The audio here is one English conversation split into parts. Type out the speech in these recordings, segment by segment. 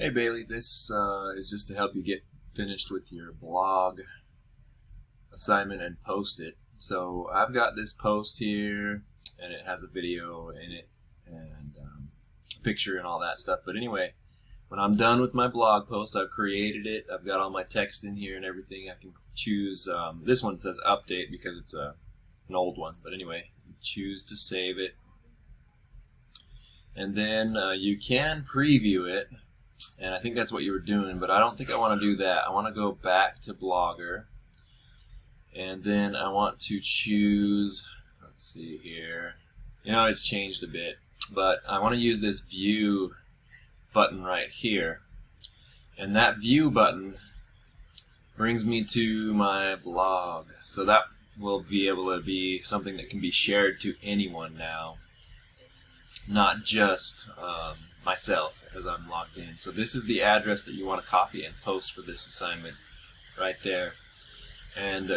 Hey Bailey, this is just to help you get finished with your blog assignment and post it. So I've got this post here and it has a video in it and a picture and all that stuff. But anyway, when I'm done with my blog post, I've created it. I've got all my text in here and everything. I can choose, this one says update because it's an old one. But anyway, choose to save it. And then you can preview it. And I think that's what you were doing, but I don't think I want to do that. I want to go back to Blogger, and then I want to choose, let's see here, it's changed a bit, but I want to use this view button right here, and that view button brings me to my blog, so that will be able to be something that can be shared to anyone now, not just myself as I'm logged in. So this is the address that you want to copy and post for this assignment right there. And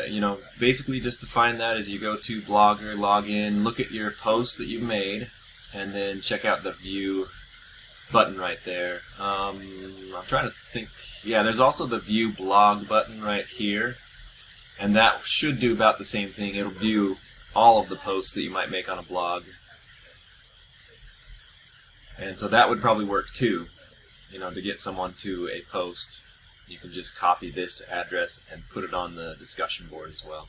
basically just to find that is you go to Blogger, log in, look at your post that you've made, and then check out the view button right there. I'm trying to think. Yeah, there's also the view blog button right here, and that should do about the same thing. It'll view all of the posts that you might make on a blog. And so that would probably work too, to get someone to a post. You can just copy this address and put it on the discussion board as well.